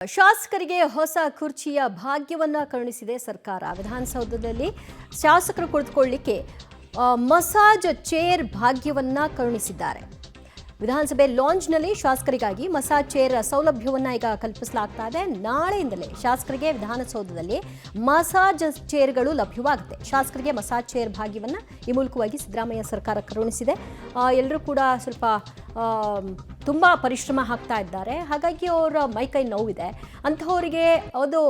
ಶಾಸಕರಿಗೆ ಹೊಸ ಕುರ್ಚಿಯ ಭಾಗ್ಯವನ್ನ ಕರುಣಿಸಿದೆ ಸರ್ಕಾರ. ವಿಧಾನಸೌಧದಲ್ಲಿ ಶಾಸಕರು ಕುಳಿತುಕೊಳ್ಳಲಿಕ್ಕೆ ಮಸಾಜ್ ಚೇರ್ ಭಾಗ್ಯವನ್ನ ಕರುಣಿಸಿದ್ದಾರೆ. ವಿಧಾನಸಭೆ ಲಾಂಜ್ನಲ್ಲಿ ಶಾಸಕರಿಗಾಗಿ ಮಸಾಜ್ ಚೇರ್ ಸೌಲಭ್ಯವನ್ನ ಈಗ ಕಲ್ಪಿಸಲಾಗ್ತಾ ಇದೆ. ನಾಳೆಯಿಂದಲೇ ಶಾಸಕರಿಗೆ ವಿಧಾನಸೌಧದಲ್ಲಿ ಮಸಾಜ್ ಚೇರ್ಗಳು ಲಭ್ಯವಾಗುತ್ತೆ. ಶಾಸಕರಿಗೆ ಮಸಾಜ್ ಚೇರ್ ಭಾಗ್ಯವನ್ನ ಈ ಮೂಲಕವಾಗಿ ಸಿದ್ದರಾಮಯ್ಯ ಸರ್ಕಾರ ಕರುಣಿಸಿದೆ. ಎಲ್ಲರೂ ಕೂಡ ಸ್ವಲ್ಪ ತುಂಬ ಪರಿಶ್ರಮ ಹಾಕ್ತಾ ಇದ್ದಾರೆ. ಹಾಗಾಗಿ ಅವರ ಮೈಕೈ ನೋವಿದೆ ಅಂಥವರಿಗೆ ಅದು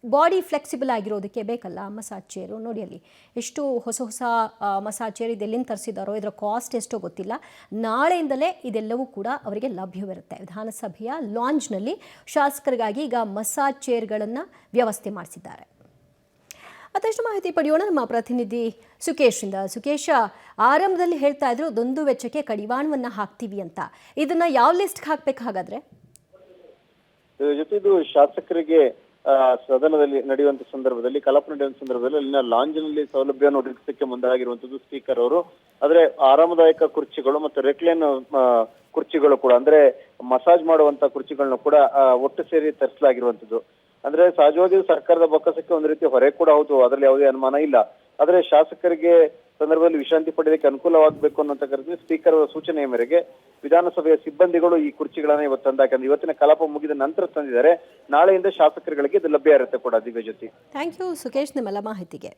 ಬಾಡಿ ಫ್ಲೆಕ್ಸಿಬಲ್ ಆಗಿರೋದಕ್ಕೆ ಬೇಕಲ್ಲ ಮಸಾಜ್ ಚೇರು. ನೋಡಿ ಅಲ್ಲಿ ಎಷ್ಟು ಹೊಸ ಹೊಸ ಮಸಾಜ್ ಚೇರ್ ಇದೆಲ್ಲಿಂದ ತರಿಸಿದಾರೋ, ಇದರ ಕಾಸ್ಟ್ ಎಷ್ಟೋ ಗೊತ್ತಿಲ್ಲ. ನಾಳೆಯಿಂದಲೇ ಇದೆಲ್ಲವೂ ಕೂಡ ಅವರಿಗೆ ಲಭ್ಯವಿರುತ್ತೆ. ವಿಧಾನಸಭೆಯ ಲಾಂಜ್ನಲ್ಲಿ ಶಾಸಕರಿಗಾಗಿ ಈಗ ಮಸಾಜ್ ಚೇರ್ಗಳನ್ನು ವ್ಯವಸ್ಥೆ ಮಾಡಿಸಿದ್ದಾರೆ. ಮತ್ತಷ್ಟು ಮಾಹಿತಿ ಪಡೆಯೋಣ ನಮ್ಮ ಪ್ರತಿನಿಧಿ ಸುಕೇಶಿಂದ. ಸುಕೇಶ, ಆರಂಭದಲ್ಲಿ ಹೇಳ್ತಾ ಇದ್ರು ದೊಂದು ವೆಚ್ಚಕ್ಕೆ ಕಡಿವಾಣವನ್ನು ಹಾಕ್ತೀವಿ ಅಂತ. ಇದನ್ನ ಯಾವ ಲಿಸ್ಟ್ಗೆ ಹಾಕ್ಬೇಕು ಹಾಗಾದ್ರೆ? ಜೊತೆದು ಶಾಸಕರಿಗೆ ಸದನದಲ್ಲಿ ನಡೆಯುವಂತ ಸಂದರ್ಭದಲ್ಲಿ, ಕಲಾಪ ನಡೆಯುವಂತ ಸಂದರ್ಭದಲ್ಲಿ ಅಲ್ಲಿನ ಲಾಂಜ್ನಲ್ಲಿ ಸೌಲಭ್ಯವನ್ನು ಒದಗಿಸಲಿಕ್ಕೆ ಮುಂದಾಗಿರುವಂತದ್ದು ಸ್ಪೀಕರ್ ಅವರು. ಆದ್ರೆ ಆರಾಮದಾಯಕ ಕುರ್ಚಿಗಳು ಮತ್ತು ರೆಕ್ಲೈನ್ ಕುರ್ಚಿಗಳು ಕೂಡ, ಅಂದ್ರೆ ಮಸಾಜ್ ಮಾಡುವಂತ ಕುರ್ಚಿಗಳನ್ನು ಕೂಡ ಒಟ್ಟು ಸೇರಿ ತರಿಸಲಾಗಿರುವಂತದ್ದು. ಅಂದ್ರೆ ಸಹಜವಾಗಿ ಸರ್ಕಾರದ ಬೊಕ್ಕಸಕ್ಕೆ ಒಂದು ರೀತಿ ಹೊರೆ ಕೂಡ ಹೌದು, ಅದರಲ್ಲಿ ಯಾವುದೇ ಅನುಮಾನ ಇಲ್ಲ. ಆದ್ರೆ ಶಾಸಕರಿಗೆ ಸಂದರ್ಭದಲ್ಲಿ ವಿಶ್ರಾಂತಿ ಪಡೆಯಲಿಕ್ಕೆ ಅನುಕೂಲವಾಗಬೇಕು ಅನ್ನೋಂತ ಸ್ಪೀಕರ್ ಅವರ ಸೂಚನೆಯ ಮೇರೆಗೆ ವಿಧಾನಸಭೆಯ ಸಿಬ್ಬಂದಿಗಳು ಈ ಕುರ್ಚಿಗಳನ್ನ ಇವತ್ತು ತಂದಾಕಂದ್ರೆ ಇವತ್ತಿನ ಕಲಾಪ ಮುಗಿದ ನಂತರ ತಂದಿದ್ದಾರೆ. ನಾಳೆಯಿಂದ ಶಾಸಕರುಗಳಿಗೆ ಇದು ಲಭ್ಯ ಇರುತ್ತೆ ಕೂಡ. ದಿವ್ಯ ಜ್ಯೋತಿ, ಥ್ಯಾಂಕ್ ಯು ಸುಕೇಶ್ ನಿಮ್ಮೆಲ್ಲ ಮಾಹಿತಿಗೆ.